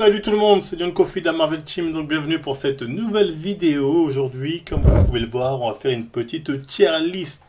Salut tout le monde, c'est John Coffey de la Marvel Team, donc bienvenue pour cette nouvelle vidéo. Aujourd'hui, comme vous pouvez le voir, on va faire une petite tier list.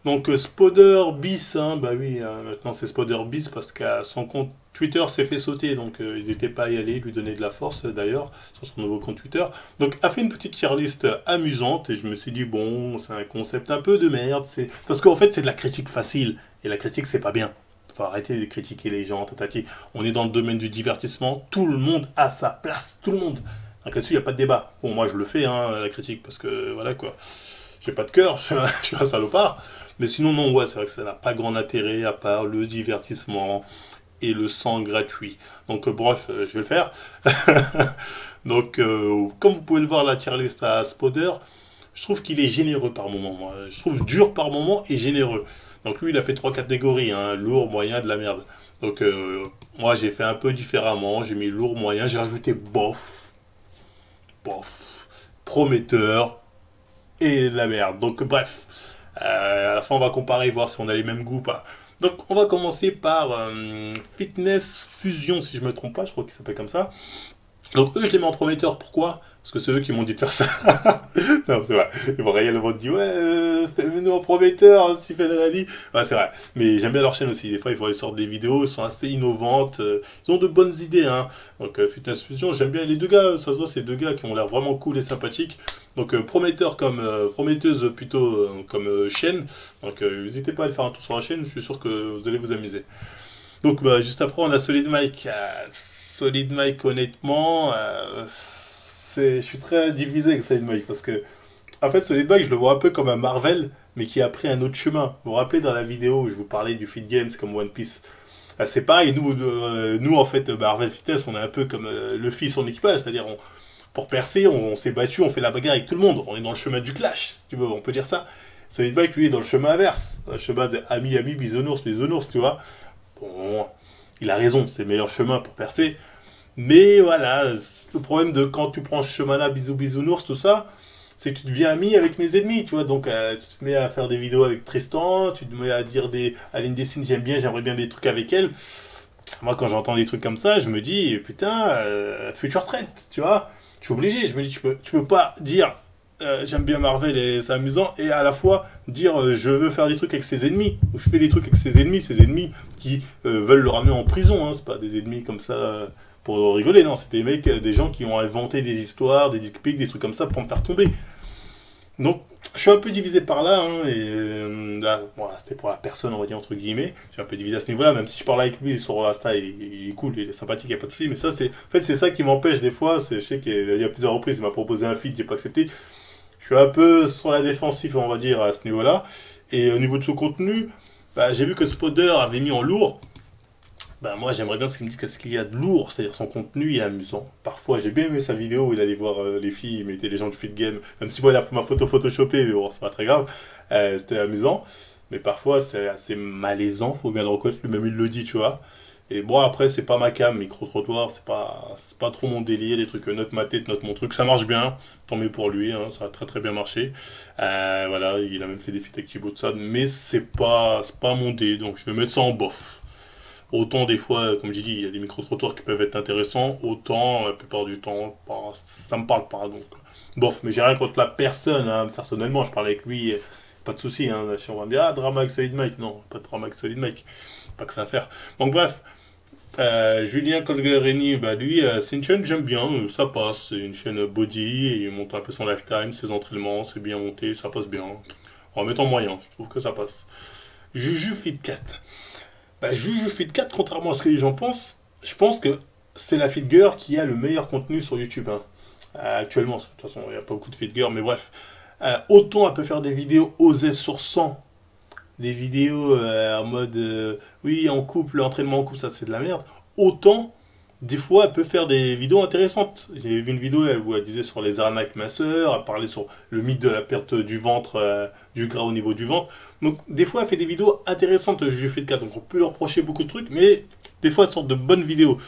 Donc Spoder Bis, bah oui, maintenant c'est Spoder Bis parce qu'à son compte Twitter s'est fait sauter, donc ils n'étaient pas à y aller, lui donner de la force d'ailleurs, sur son nouveau compte Twitter. Donc a fait une petite tier list amusante et je me suis dit, bon, c'est un concept un peu de merde, parce qu'en fait c'est de la critique facile, et la critique c'est pas bien. Faut arrêter de critiquer les gens, tatati. On est dans le domaine du divertissement, tout le monde a sa place, tout le monde. Donc là-dessus, il n'y a pas de débat. Bon, moi je le fais, hein, la critique, parce que voilà quoi. J'ai pas de cœur, je suis un salopard. Mais sinon, non, ouais, c'est vrai que ça n'a pas grand intérêt à part le divertissement et le sang gratuit. Donc, bref, je vais le faire. Donc, comme vous pouvez le voir, la tier list à Spoder, je trouve qu'il est généreux par moment. Moi. Je trouve dur par moment et généreux. Donc lui, il a fait trois catégories, hein, lourd, moyen, de la merde. Donc moi, j'ai fait un peu différemment. J'ai mis lourd, moyen, j'ai rajouté bof, bof, prometteur et de la merde. Donc bref, à la fin, on va comparer, voir si on a les mêmes goûts ou pas. Donc on va commencer par Fitness Fusion, si je me trompe pas, je crois qu'il s'appelle comme ça. Donc eux, je les mets en prometteur, pourquoi? Parce que c'est eux qui m'ont dit de faire ça. Non, c'est vrai. Ils vont réellement dire, ouais, fais-nous en prometteur, si fait nanani. Ouais, c'est vrai. Mais j'aime bien leur chaîne aussi. Des fois, ils sortent des vidéos, ils sont assez innovantes. Ils ont de bonnes idées, hein. Donc Fitness Fusion, j'aime bien les deux gars. Ça se voit, c'est deux gars qui ont l'air vraiment cool et sympathiques. Donc prometteur comme prometteuse plutôt comme chaîne. Donc n'hésitez pas à aller faire un tour sur la chaîne. Je suis sûr que vous allez vous amuser. Donc bah, juste après, on a Solid Mike. Solid Mike, honnêtement, je suis très divisé avec Solid Mike parce que, en fait, Solid Mike, je le vois un peu comme un Marvel, mais qui a pris un autre chemin. Vous vous rappelez dans la vidéo où je vous parlais du Fit Game, c'est comme One Piece. C'est pareil, nous en fait, Marvel Fitness, on est un peu comme Luffy son équipage, c'est-à-dire pour percer, on s'est battu, on fait la bagarre avec tout le monde, on est dans le chemin du clash, si tu veux, on peut dire ça. Solid Mike, lui, est dans le chemin inverse, dans le chemin de ami, bisounours, tu vois. Bon, il a raison, c'est le meilleur chemin pour percer. Mais voilà, le problème de quand tu prends ce chemin-là, bisounours, tout ça, c'est que tu deviens ami avec mes ennemis, tu vois. Donc tu te mets à faire des vidéos avec Tristan, tu te mets à dire à Lindy Sin, j'aimerais bien des trucs avec elle. Moi, quand j'entends des trucs comme ça, je me dis, putain, future trend, tu vois. Je suis obligé, je me dis, tu peux pas dire, j'aime bien Marvel et c'est amusant, et à la fois dire, je veux faire des trucs avec ses ennemis, ou je fais des trucs avec ses ennemis qui veulent le ramener en prison, hein. C'est pas des ennemis comme ça pour rigoler, non, c'est des mecs, des gens qui ont inventé des histoires, des dick pics, des trucs comme ça pour me faire tomber. Donc, je suis un peu divisé par là, hein, et là, voilà, c'était pour la personne, on va dire, entre guillemets. Je suis un peu divisé à ce niveau-là, même si je parle avec lui sur Insta, il est cool, il est sympathique, il n'y a pas de souci, mais ça, en fait, c'est ça qui m'empêche des fois. Je sais qu'il y a plusieurs reprises, il m'a proposé un feat, j'ai pas accepté. Je suis un peu sur la défensive, on va dire, à ce niveau-là. Et au niveau de son contenu, bah, j'ai vu que Spoder avait mis en lourd. Ben moi j'aimerais bien ce qu'il me dit qu'est-ce qu'il y a de lourd, c'est-à-dire son contenu est amusant. Parfois j'ai bien aimé sa vidéo où il allait voir les filles, il mettait les gens du fit game, même si moi il a pris ma photo photoshopée, mais bon c'est pas très grave, c'était amusant. Mais parfois c'est assez malaisant, faut bien le reconnaître, lui-même il le dit, tu vois. Et bon après c'est pas ma cam, micro-trottoir, c'est pas trop mon délire, les trucs note ma tête, note mon truc, ça marche bien, tant mieux pour lui, hein, ça a très très bien marché. Voilà, il a même fait des feats avec Thibaut de Sade, mais c'est pas mon dé, donc je vais mettre ça en bof. Autant des fois, comme j'ai dit, il y a des micro-trottoirs qui peuvent être intéressants, autant la plupart du temps, ça me parle pas. Donc, bof, mais j'ai rien contre la personne, hein, personnellement, je parle avec lui, pas de souci. Hein, si on va me dire, ah, drama avec Solid Mike, non, pas de drama avec Solid Mike, pas que ça à faire. Donc, bref, Julien Colguerini, bah lui, c'est une chaîne, j'aime bien, ça passe, c'est une chaîne body, et il monte un peu son lifetime, ses entraînements, c'est bien monté, ça passe bien. En mettant moyen, je trouve que ça passe. Juju Fit 4. Bah, Juju Fit 4, contrairement à ce que les gens pensent, je pense que c'est la Fit Girl qui a le meilleur contenu sur YouTube. Hein. Actuellement, de toute façon, il n'y a pas beaucoup de Fit Girl, mais bref. Autant elle peut faire des vidéos osées sur 100, des vidéos en mode oui, en couple, l'entraînement en couple, ça c'est de la merde. Autant, des fois, elle peut faire des vidéos intéressantes. J'ai vu une vidéo où elle disait sur les arnaques minceurs, elle parlait sur le mythe de la perte du ventre, du gras au niveau du ventre. Donc, des fois, elle fait des vidéos intéressantes, je lui fais de 4. Donc, on peut leur reprocher beaucoup de trucs, mais des fois, elles sortent de bonnes vidéos.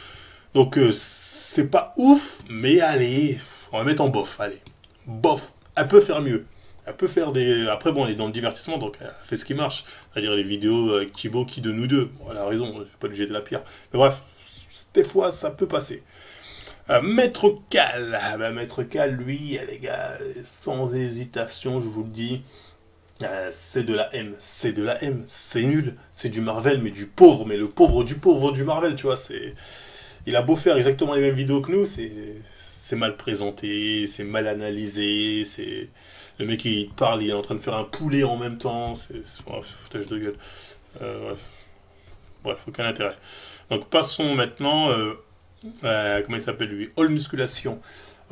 Donc, c'est pas ouf, mais allez, on va mettre en bof. Allez, bof. Elle peut faire mieux. Elle peut faire des. Après, bon, elle est dans le divertissement, donc elle fait ce qui marche. C'est-à-dire les vidéos avec Thibaut, qui de nous deux. Bon, elle a raison, je vais pas lui jeter la pierre. Mais bref, des fois, ça peut passer. Maître Cal. Maître Cal, lui, les gars, sans hésitation, je vous le dis, c'est de la M. C'est de la M. C'est nul. C'est du Marvel, mais du pauvre. Mais le pauvre du Marvel, tu vois. Il a beau faire exactement les mêmes vidéos que nous, c'est mal présenté, c'est mal analysé, c'est... Le mec, il parle, il est en train de faire un poulet en même temps, foutage de gueule. Bref, aucun intérêt. Donc passons maintenant, comment il s'appelle lui? All Musculation.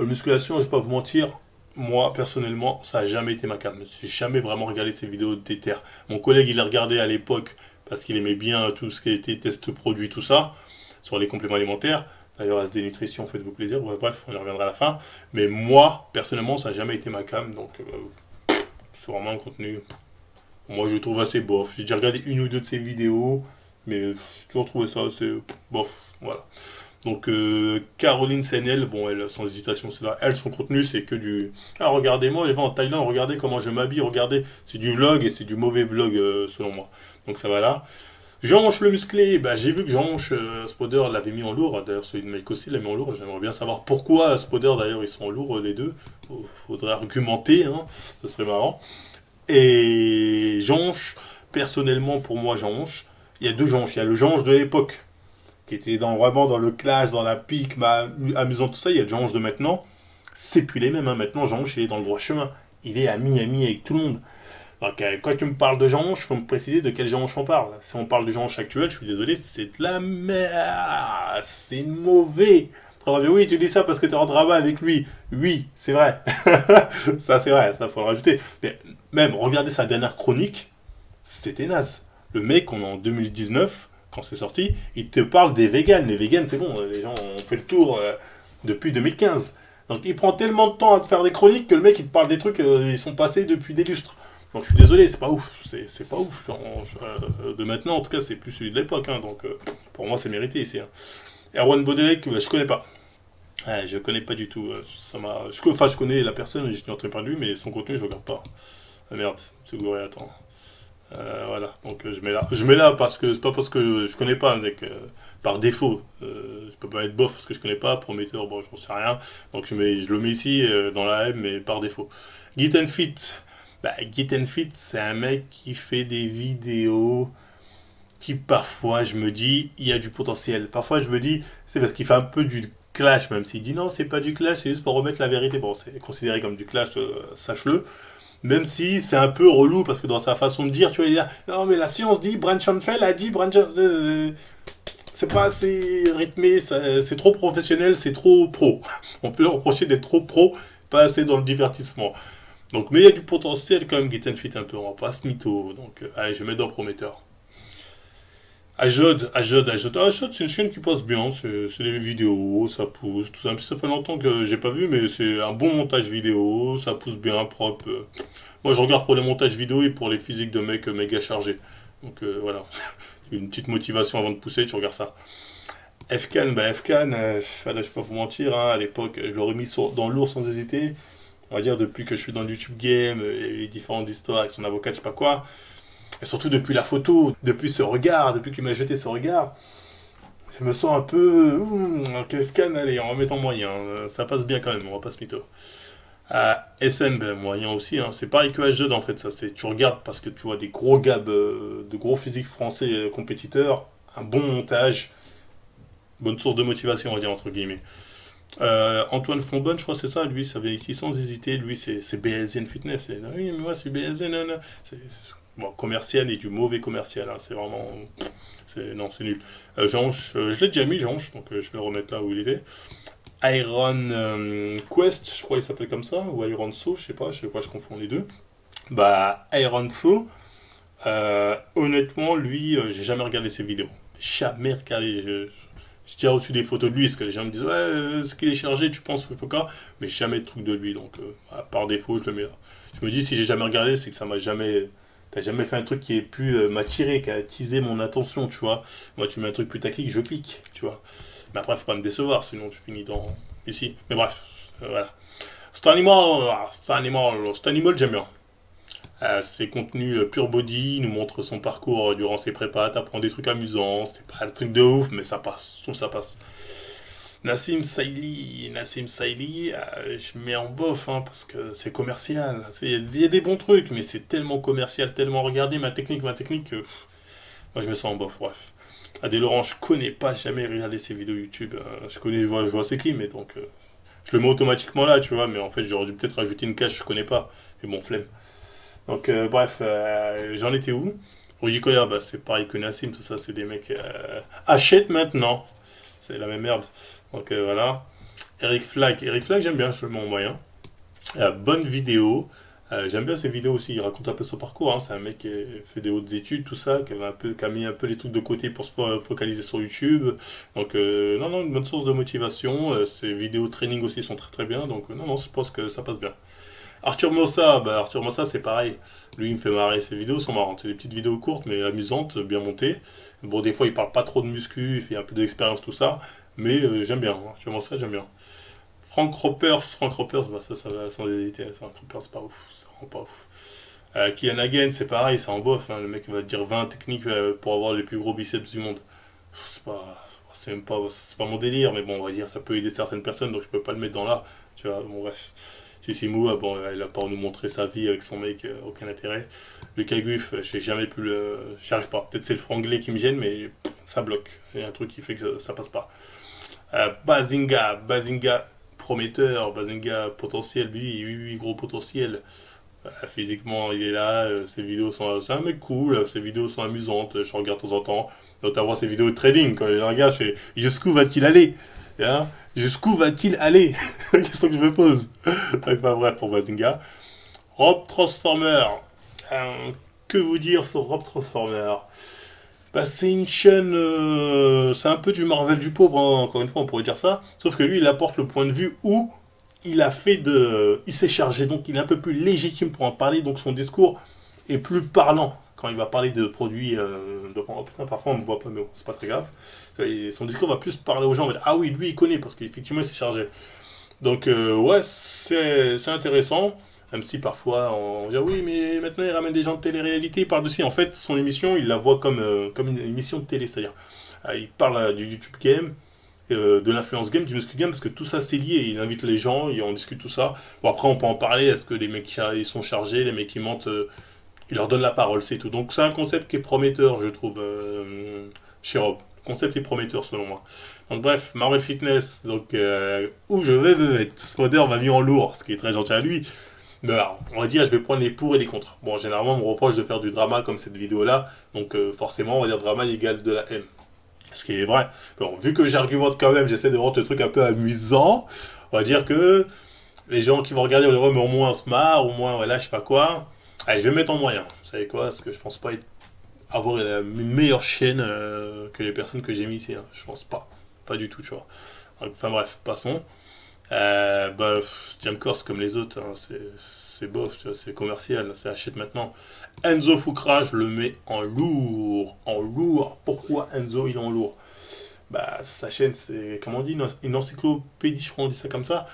All Musculation, je vais pas vous mentir, moi personnellement, ça a jamais été ma came. J'ai jamais vraiment regardé ces vidéos de déter. Mon collègue, il a regardé à l'époque parce qu'il aimait bien tout ce qui était test produit, tout ça, sur les compléments alimentaires. D'ailleurs, SD Nutrition, faites-vous plaisir. Bref, on y reviendra à la fin. Mais moi, personnellement, ça n'a jamais été ma came. Donc, c'est vraiment un contenu. Moi, je le trouve assez bof. J'ai déjà regardé une ou deux de ses vidéos. Mais j'ai toujours trouvé ça assez bof. Voilà. Donc, Caroline Senel, bon, elle, sans hésitation, c'est là. Elle, son contenu, c'est que du. Ah, regardez-moi, je vais en Thaïlande, regardez comment je m'habille, regardez. C'est du vlog et c'est du mauvais vlog, selon moi. Donc, ça va là. Jean-Hanche le musclé, j'ai vu que Jean-Hanche Spoder l'avait mis en lourd, d'ailleurs celui de Mike aussi l'a mis en lourd, j'aimerais bien savoir pourquoi Spoder d'ailleurs ils sont en lourd les deux, faudrait argumenter, hein, ce serait marrant. Et Jean-Hanche, personnellement pour moi Jean-Hanche, il y a deux Jean-Hanche, il y a le Jean-Hanche de l'époque, qui était vraiment dans le clash, dans la pique, amusant tout ça, il y a le Jean-Hanche de maintenant, c'est plus les mêmes, hein. Maintenant Jean-Hanche il est dans le droit chemin, il est ami avec tout le monde. Donc, quand tu me parles de Jean-Hanche, il faut me préciser de quel Jean-Hanche on parle. Si on parle de Jean-Hanche actuel, je suis désolé, c'est de la merde. C'est mauvais. Oui, tu dis ça parce que tu es en drama avec lui. Oui, c'est vrai. Ça, c'est vrai, ça, faut le rajouter. Mais même, regardez sa dernière chronique, c'était naze. Le mec, on est en 2019, quand c'est sorti, il te parle des véganes. Les véganes, c'est bon, les gens ont fait le tour depuis 2015. Donc, il prend tellement de temps à te faire des chroniques que le mec, il te parle des trucs, ils sont passés depuis des lustres. Donc je suis désolé, c'est pas ouf, c'est pas ouf. De maintenant, en tout cas, c'est plus celui de l'époque, hein, donc pour moi, c'est mérité ici. Hein. Erwan Bodelek, je connais pas. Je connais pas du tout. Je connais la personne, je suis en train de parler de lui, mais son contenu, je regarde pas. Ah merde, c'est gouré, attends. Voilà, donc je mets là. Je mets là parce que c'est pas parce que je connais pas, mec, par défaut. Je peux pas être bof parce que je connais pas, prometteur, bon, j'en sais rien. Donc je le mets ici dans la M, mais par défaut. Git and Fit. Git and Fit, c'est un mec qui fait des vidéos qui parfois je me dis il y a du potentiel. Parfois je me dis c'est parce qu'il fait un peu du clash, même s'il dit non c'est pas du clash, c'est juste pour remettre la vérité. Bon, c'est considéré comme du clash, sache-le. Même si c'est un peu relou parce que dans sa façon de dire, tu vois, il dit non mais la science dit, Branchenfeld a dit, c'est pas assez rythmé, c'est trop professionnel, c'est trop pro. On peut leur reprocher d'être trop pro, pas assez dans le divertissement. Donc, mais il y a du potentiel quand même, Git and Fit un peu, on va pas se mytho. Donc, allez, je vais mettre dans prometteur. Ajod, c'est une chaîne qui passe bien, c'est des vidéos, ça pousse, tout ça. Ça fait longtemps que j'ai pas vu, mais c'est un bon montage vidéo, ça pousse bien, propre. Moi, je regarde pour les montages vidéo et pour les physiques de mecs méga chargés. Donc, voilà. Une petite motivation avant de pousser, tu regardes ça. Fcan, Fcan, là, je vais pas vous mentir, hein, à l'époque, je l'aurais mis dans lourd sans hésiter. On va dire depuis que je suis dans le YouTube game, il y a eu les différentes histoires avec son avocat, je sais pas quoi. Et surtout depuis la photo, depuis ce regard, depuis qu'il m'a jeté ce regard, je me sens un peu... Fcan, allez, on va mettre en moyen. Ça passe bien quand même, on va pas se mytho. SM, moyen aussi. Hein. C'est pareil que H2 en fait. Ça, tu regardes parce que tu vois des gros gars, de gros physiques français compétiteurs, un bon montage, bonne source de motivation, on va dire, entre guillemets. Antoine Fonbonne, je crois que c'est ça, lui, ça vient ici sans hésiter, lui c'est BSN Fitness, oui mais moi c'est BSN, non. Bon, commercial et du mauvais commercial, hein. C'est vraiment, non c'est nul. Jeanche, je l'ai déjà mis Jeanche, donc je vais le remettre là où il était. Iron Quest, je crois qu'il s'appelle comme ça, ou Iron So, je sais pas, je confonds les deux. Iron So, honnêtement, lui, j'ai jamais regardé ses vidéos, jamais regardé, j'ai déjà reçu des photos de lui, parce que les gens me disent ouais, ce qu'il est chargé, tu penses quoi, mais jamais de truc de lui, donc par défaut, je le mets là. Je me dis, si j'ai jamais regardé, c'est que ça m'a jamais. T'as jamais fait un truc qui ait pu m'attirer, qui a attisé mon attention, tu vois. Moi, tu mets un truc putaclic, je clique, tu vois. Mais après, faut pas me décevoir, sinon tu finis ici. Mais bref, voilà. Cet animal, j'aime bien. Ses contenus pure body, il nous montre son parcours durant ses prépas, t'apprends des trucs amusants, c'est pas le truc de ouf, mais ça passe, je trouve que ça passe. Nassim Saïli, je mets en bof hein, parce que c'est commercial. Il y a des bons trucs, mais c'est tellement commercial, tellement regardé, ma technique, moi je mets ça en bof, bref. Adé Laurent, je connais pas, jamais regardé ses vidéos YouTube. Je vois c'est qui, mais donc je le mets automatiquement là, tu vois, mais en fait j'aurais dû peut-être rajouter une case, je connais pas. Mais bon, flemme. Donc bref, j'en étais où? Rudy Koya, bah, c'est pareil que Nassim, tout ça, c'est des mecs. Achète maintenant! C'est la même merde. Donc voilà. Eric Flag, j'aime bien, je le mets en moyen. Bonne vidéo. J'aime bien ses vidéos aussi, il raconte un peu son parcours. Hein. C'est un mec qui a fait des hautes études, tout ça, qui a mis un peu les trucs de côté pour se focaliser sur YouTube. Donc, non, une bonne source de motivation. Ses vidéos training aussi sont très très bien. Donc, non, je pense que ça passe bien. Arthur Mossa, c'est pareil. Lui, il me fait marrer. Ses vidéos sont marrantes. C'est des petites vidéos courtes, mais amusantes, bien montées. Bon, des fois, il parle pas trop de muscu, il fait un peu d'expérience, tout ça. Mais j'aime bien. Arthur Mossa, j'aime bien. Frank Ropers, bah ça va sans hésiter. Frank Ropers, c'est pas ouf. C'est vraiment pas ouf. Kian Hagen, c'est pareil, c'est en bof. Hein. Le mec va te dire 20 techniques pour avoir les plus gros biceps du monde. C'est pas mon délire, mais bon, on va dire, ça peut aider certaines personnes, donc je peux pas le mettre dans là. Tu vois, bon, bref. Sissimou, bon, il a pas nous montrer sa vie avec son mec, aucun intérêt. Le Caguif, j'ai jamais pu le. J'y arrive pas. Peut-être c'est le franglais qui me gêne, mais ça bloque. Il y a un truc qui fait que ça passe pas. Bazinga prometteur, Bazinga potentiel, lui, oui, gros potentiel. Physiquement, il est là, ses vidéos sont. C'est un mec cool, ses vidéos sont amusantes, je regarde de temps en temps. Notamment ses vidéos de trading, quand je les regarde, je fais jusqu'où va-t-il aller? Hein, jusqu'où va-t-il aller? Question que je me pose. Enfin bref, pour Bazinga. Rob Transformer. Que vous dire sur Rob Transformer? Bah, c'est une chaîne, c'est un peu du Marvel du pauvre, hein, encore une fois, on pourrait dire ça. Sauf que lui, il apporte le point de vue où il s'est chargé, donc il est un peu plus légitime pour en parler, donc son discours est plus parlant quand il va parler de produits. Oh putain, parfois on ne voit pas, mais bon, c'est pas très grave. Et son discours va plus parler aux gens, on va dire, ah oui, lui il connaît parce qu'effectivement il s'est chargé. Donc ouais, c'est intéressant. Même si parfois on dit oui, mais maintenant il ramène des gens de télé-réalité, il parle dessus. En fait, son émission, il la voit comme une émission de télé, c'est-à-dire il parle du YouTube Game, de l'influence game, du muscle game, parce que tout ça c'est lié. Il invite les gens, on discute tout ça. Bon, après, on peut en parler. Est-ce que les mecs ils sont chargés, les mecs qui mentent, il leur donne la parole, c'est tout. Donc, c'est un concept qui est prometteur, je trouve, chez Rob. Le concept est prometteur, selon moi. Donc, bref, Marvel Fitness, donc, où je vais me mettre. Spoder m'a mis en lourd, ce qui est très gentil à lui. Mais alors, on va dire, je vais prendre les pour et les contre. Bon, généralement, on me reproche de faire du drama comme cette vidéo-là. Donc, forcément, on va dire drama égale de la haine. Ce qui est vrai. Bon, vu que j'argumente quand même, j'essaie de rendre le truc un peu amusant. On va dire que les gens qui vont regarder vont dire, ouais, mais au moins on se marre, au moins, voilà, je sais pas quoi. Allez, je vais me mettre en moyen. Vous savez quoi? Parce que je pense pas avoir une meilleure chaîne que les personnes que j'ai mis ici. Hein. Je pense pas. Pas du tout, tu vois. Enfin bref, passons. Bah, Jam Corse comme les autres, hein, c'est bof, tu vois, c'est commercial, c'est achète maintenant. Enzo Fukra, je le mets en lourd. En lourd. Pourquoi Enzo il est en lourd? Bah, sa chaîne, c'est, comment on dit, une encyclopédie, je crois, on dit ça comme ça.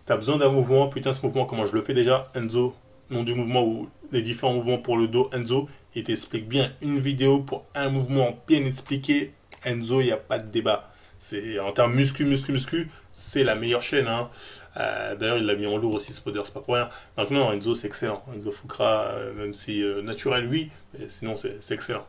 T'as besoin d'un mouvement, putain, ce mouvement, comment je le fais déjà? Enzo, nom du mouvement ou les différents mouvements pour le dos, Enzo. Il t'explique bien une vidéo pour un mouvement bien expliqué. Enzo, il n'y a pas de débat. C'est, en termes muscu, c'est la meilleure chaîne. Hein. D'ailleurs, il l'a mis en lourd aussi, Spoder, c'est pas pour rien. Donc non, Enzo, c'est excellent. Enzo Fukra, même si naturel, oui, mais sinon, c'est excellent.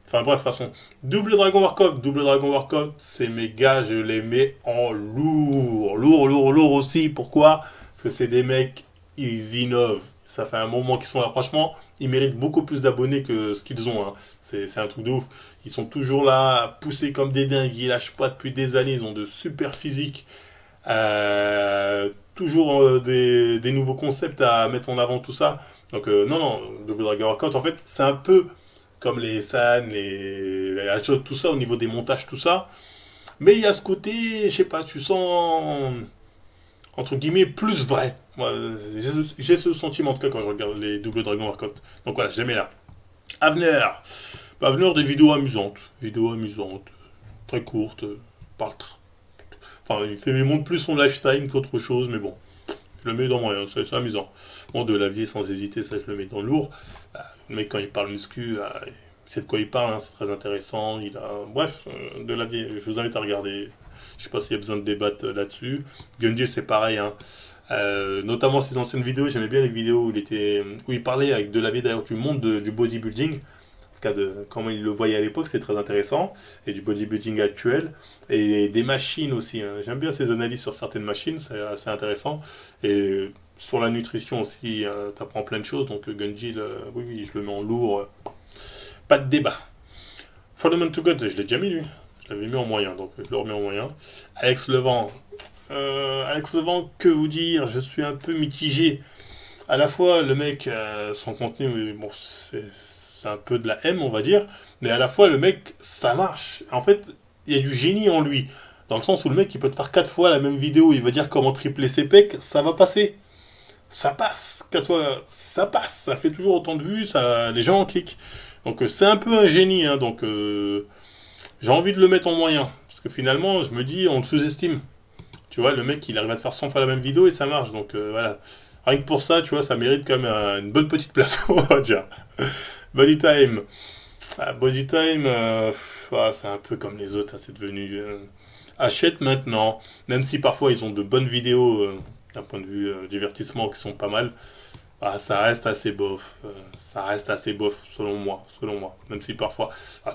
Enfin bref, de toute façon, double Dragon Workout, c'est mes gars, je les mets en lourd. Lourd aussi. Pourquoi? Parce que c'est des mecs, ils innovent. Ça fait un moment qu'ils sont là. Franchement, ils méritent beaucoup plus d'abonnés que ce qu'ils ont. Hein. C'est un truc de ouf. Ils sont toujours là, poussés comme des dingues. Ils lâchent pas depuis des années. Ils ont de super physiques. Toujours des nouveaux concepts à mettre en avant, tout ça. Donc, non, Double Dragon Workout, en fait, c'est un peu comme les San, les Hachot, tout ça, au niveau des montages, tout ça. Mais il y a ce côté, je sais pas, tu sens, entre guillemets, plus vrai. Moi, j'ai ce sentiment, en tout cas, quand je regarde les Double Dragon Workout. Donc voilà, j'aimais là. Avenir. Avenir, des vidéos amusantes. Très courtes. Parle enfin, il montre plus son lifestyle qu'autre chose, mais bon. Je le mets dans moyen, c'est amusant. Bon, Delavier, sans hésiter, ça je le mets dans le lourd. Le mec, quand il parle muscu, il sait de quoi il parle, hein, c'est très intéressant. Bref, Delavier, je vous invite à regarder. Je sais pas s'il y a besoin de débattre là-dessus. Gundy, c'est pareil, hein. Notamment ses anciennes vidéos, j'aimais bien les vidéos où il parlait avec Delavier d'ailleurs du monde du bodybuilding, en tout cas de comment il le voyait à l'époque, c'est très intéressant, et du bodybuilding actuel, et des machines aussi, hein. J'aime bien ses analyses sur certaines machines, c'est assez intéressant, et sur la nutrition aussi, tu apprends plein de choses, donc Gundy, oui, oui, je le mets en lourd, pas de débat. For the Man to God, je l'ai déjà mis lui, je l'avais mis en moyen, donc je le remets en moyen. Alex Levent, que vous dire, je suis un peu mitigé. À la fois, le mec, son contenu, bon, c'est un peu de la haine, on va dire, mais à la fois, le mec, ça marche. En fait, il y a du génie en lui. Dans le sens où le mec, il peut te faire 4 fois la même vidéo, il va dire comment tripler ses pecs, ça va passer. Ça passe. 4 fois, ça passe. Ça fait toujours autant de vues, les gens en cliquent. Donc, c'est un peu un génie, hein, donc j'ai envie de le mettre en moyen. Parce que finalement, je me dis, on le sous-estime. Tu vois, le mec, il arrive à te faire 100 fois la même vidéo et ça marche. Donc voilà. Rien que pour ça, tu vois, ça mérite quand même une bonne petite place, on va dire. Body Time. Body Time, c'est un peu comme les autres, hein, c'est devenu... achète maintenant. Même si parfois ils ont de bonnes vidéos, d'un point de vue divertissement, qui sont pas mal, ça reste assez bof. Ça reste assez bof, selon moi. Même si parfois...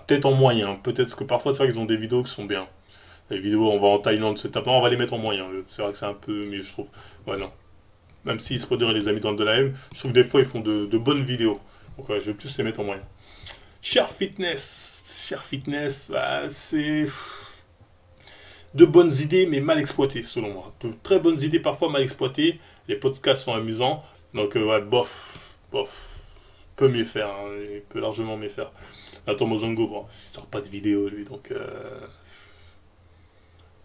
peut-être en moyen. Peut-être que parfois, c'est vrai qu'ils ont des vidéos qui sont bien. Les vidéos, on va en Thaïlande se taper, on va les mettre en moyen. C'est vrai que c'est un peu mieux, je trouve. Ouais, non. Même si Spoder et les amis dans le de la M, je trouve que des fois, ils font de bonnes vidéos. Donc, ouais, je vais plus les mettre en moyen. Cher Fitness, c'est de bonnes idées, mais mal exploitées, selon moi. De très bonnes idées, parfois mal exploitées. Les podcasts sont amusants. Donc, ouais, bof. Peut mieux faire, hein, il peut largement mieux faire. Nathan Mozongo, bon, il sort pas de vidéo, lui, donc...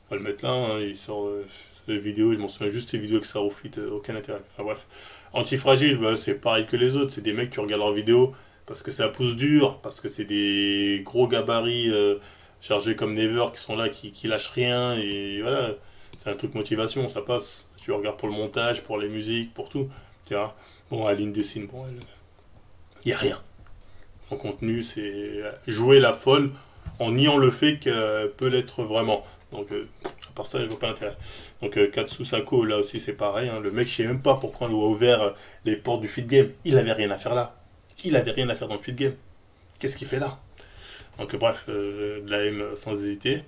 on va le mettre là, hein, il sort les vidéos, je m'en souviens juste ces vidéos avec Sarofit, aucun intérêt. Enfin bref. Antifragile, c'est pareil que les autres, c'est des mecs qui regardent leurs vidéos parce que ça pousse dur, parce que c'est des gros gabarits chargés comme Never qui sont là, qui lâchent rien, et voilà, c'est un truc motivation, ça passe. Tu regardes pour le montage, pour les musiques, pour tout. Tu vois. Bon, Aline dessine, bon, il n'y a rien. Son contenu, c'est jouer la folle en niant le fait qu'elle peut l'être vraiment. Donc, à part ça, je vois pas l'intérêt. Donc, Katsu Sako, là aussi, c'est pareil, hein. Le mec, je sais même pas pourquoi on lui a ouvert les portes du feed game. Il avait rien à faire là. Il avait rien à faire dans le feed game. Qu'est-ce qu'il fait là? Donc, bref, de la M sans hésiter.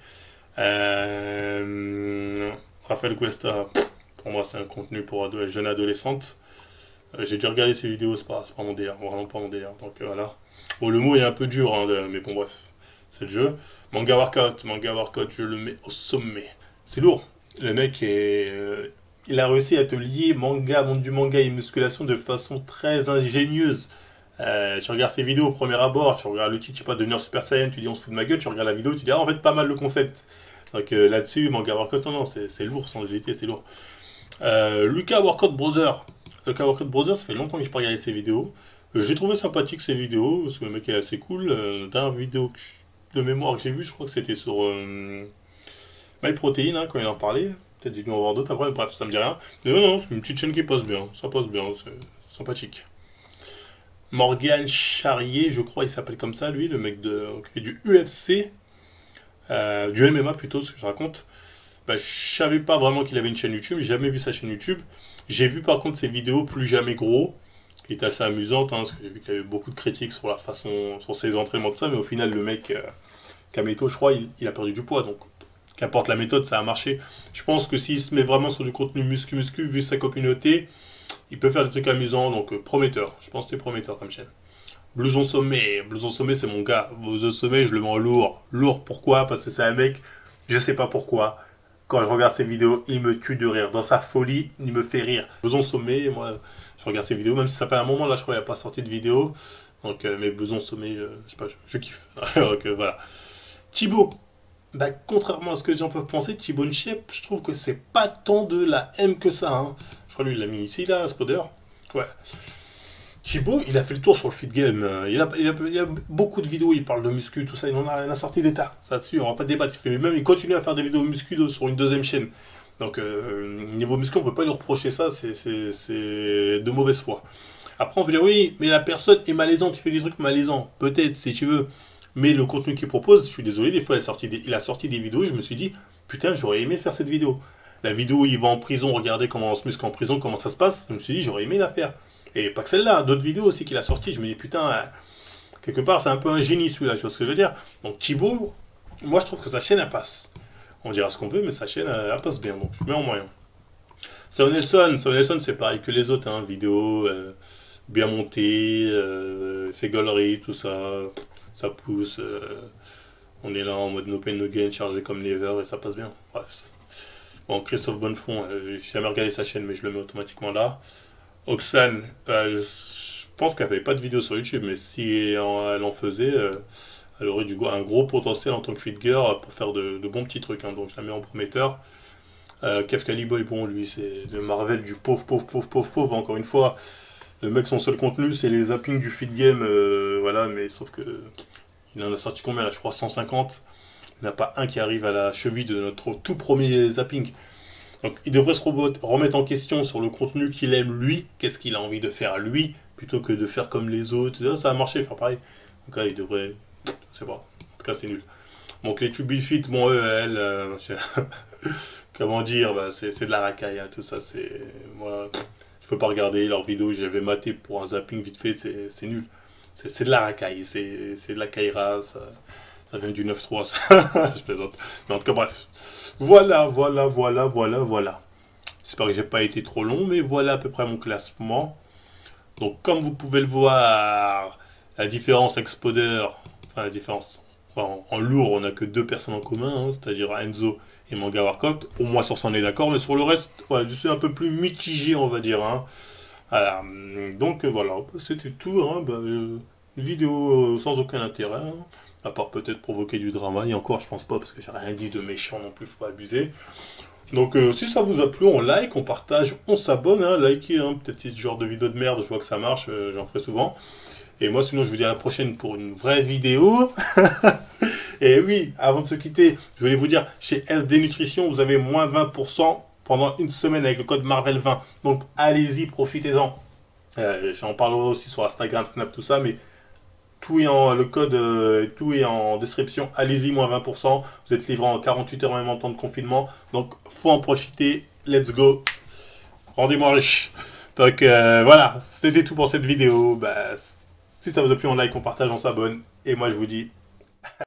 Raphaël Cuesta, pour moi, c'est un contenu pour jeunes adolescentes. J'ai déjà regardé ses vidéos, c'est pas mon délire, vraiment pas mon délire. Donc, voilà. Bon, le mot est un peu dur, hein, mais bon, bref. C'est le jeu. Manga Workout, je le mets au sommet. C'est lourd. Le mec il a réussi à te lier monde du manga et musculation de façon très ingénieuse. Tu regardes ses vidéos au premier abord, tu regardes le titre, je sais pas, devenir Super Saiyan, tu dis on se fout de ma gueule, tu regardes la vidéo, tu dis en fait pas mal le concept. Donc là-dessus, Manga Workout, non, c'est lourd, sans hésiter, c'est lourd. Lucas Workout Brother. Lucas Workout Brother, ça fait longtemps que je n'ai pas regardé ses vidéos. J'ai trouvé sympathique ses vidéos, parce que le mec est assez cool. Dernière vidéo de mémoire que j'ai vue, je crois que c'était sur MyProtein, hein, quand il en parlait. Peut-être j'ai dû en voir d'autres après, bref, ça me dit rien. Mais non, c'est une petite chaîne qui passe bien, ça passe bien, c'est sympathique. Morgan Charrier, je crois, il s'appelle comme ça, lui, le mec qui fait du UFC, du MMA plutôt, ce que je raconte. Je savais pas vraiment qu'il avait une chaîne YouTube, j'ai jamais vu sa chaîne YouTube. J'ai vu par contre ses vidéos Plus Jamais Gros, qui est assez amusante, hein, parce que j'ai vu qu'il y avait beaucoup de critiques sur la façon, sur ses entraînements, de ça, mais au final, le mec, Kameto, je crois, il a perdu du poids, donc qu'importe la méthode, ça a marché. Je pense que s'il se met vraiment sur du contenu muscu, vu sa communauté, il peut faire des trucs amusants, donc prometteur. Je pense que c'est prometteur comme chaîne. Blouson Sommet, c'est mon gars. Blouson Sommet, je le mets en lourd. Lourd, pourquoi? Parce que c'est un mec, je sais pas pourquoi. Quand je regarde ses vidéos, il me tue de rire. Dans sa folie, il me fait rire. Blouson Sommet, moi, je regarde ses vidéos, même si ça fait un moment, là, je crois qu'il n'a pas sorti de vidéo. Donc, mais Blouson Sommet, je sais pas, je kiffe. Donc, voilà. Thibaut. Contrairement à ce que les gens peuvent penser, Thibaut Nchep, je trouve que c'est pas tant de la M que ça. Hein. Je crois lui, il l'a mis ici, là, Spoder. Ouais. Thibaut, il a fait le tour sur le feed game. Il a beaucoup de vidéos, il parle de muscu, tout ça. Il en a sorti des tas. Ça dessus, on va pas débattre. Il continue à faire des vidéos muscu sur une deuxième chaîne. Donc, niveau muscle, on peut pas lui reprocher ça, c'est de mauvaise foi. Après, on peut dire, oui, mais la personne est malaisante, il fait des trucs malaisants. Peut-être, si tu veux. Mais le contenu qu'il propose, je suis désolé, des fois, il a sorti des vidéos et je me suis dit, putain, j'aurais aimé faire cette vidéo. La vidéo où il va en prison, regardez comment on se muscle en prison, comment ça se passe. Je me suis dit, j'aurais aimé la faire. Et pas que celle-là, d'autres vidéos aussi qu'il a sorties. Je me dis, putain, quelque part, c'est un peu un génie celui-là, tu vois ce que je veux dire. Donc, Thibaut, moi, je trouve que sa chaîne, elle passe. On dira ce qu'on veut, mais sa chaîne, elle passe bien. Donc, je mets en moyen. Sao Nelson, c'est pareil que les autres, hein, vidéo bien montée, fait galerie, tout ça, ça pousse. On est là en mode no pain no gain, chargé comme never, et ça passe bien. Bref. Bon, Christophe Bonnefond, j'ai jamais regardé sa chaîne, mais je le mets automatiquement là. Oxane, je pense qu'elle fait pas de vidéo sur YouTube, mais si elle en faisait, elle aurait un gros potentiel en tant que fit girl pour faire de bons petits trucs, hein, donc je la mets en prometteur. Kev Caliboy, bon, lui, c'est le Marvel du pauvre, pauvre, pauvre, pauvre, pauvre. Encore une fois, le mec, son seul contenu, c'est les zappings du feed game. Voilà, mais sauf que il en a sorti combien là? Je crois 150. Il n'y en a pas un qui arrive à la cheville de notre tout premier zapping. Donc, il devrait se remettre en question sur le contenu qu'il aime lui. Qu'est-ce qu'il a envie de faire lui, plutôt que de faire comme les autres. Ça a marché, faire pareil. Donc là, il devrait. Je sais pas. En tout cas, c'est nul. Donc, les Tubifit, bon, comment dire, bah, c'est de la racaille, hein, tout ça, c'est... Moi, je peux pas regarder leurs vidéos, j'avais maté pour un zapping vite fait, c'est nul. C'est de la racaille, c'est de la caïra, ça vient du 9-3, ça. Je plaisante. Mais en tout cas, bref. Voilà. J'espère que j'ai pas été trop long, mais voilà à peu près mon classement. Donc, comme vous pouvez le voir, la différence avec Spoder, enfin la différence, en lourd, on n'a que deux personnes en commun, hein, c'est-à-dire Enzo et Manga Warcraft. Au moins sur ça on est d'accord, mais sur le reste, voilà, je suis un peu plus mitigé, on va dire. Hein. Voilà. Donc voilà, c'était tout. Hein, une vidéo sans aucun intérêt, hein, à part peut-être provoquer du drama. Et encore, je pense pas, parce que j'ai rien dit de méchant non plus, faut pas abuser. Donc si ça vous a plu, on like, on partage, on s'abonne, hein, likez, hein, peut-être ce genre de vidéo de merde, je vois que ça marche, j'en ferai souvent. Et moi, sinon, je vous dis à la prochaine pour une vraie vidéo. Et oui, avant de se quitter, je voulais vous dire, chez SD Nutrition, vous avez moins 20% pendant une semaine avec le code Marvel20. Donc, allez-y, profitez-en. J'en parlerai aussi sur Instagram, Snap, tout ça, mais le code, tout est en description. Allez-y, moins 20%. Vous êtes livré en 48 heures, en même temps de confinement. Donc, faut en profiter. Let's go. Rendez-moi riche. Donc, voilà, c'était tout pour cette vidéo. Bah, si ça vous a plu, on like, on partage, on s'abonne. Et moi, je vous dis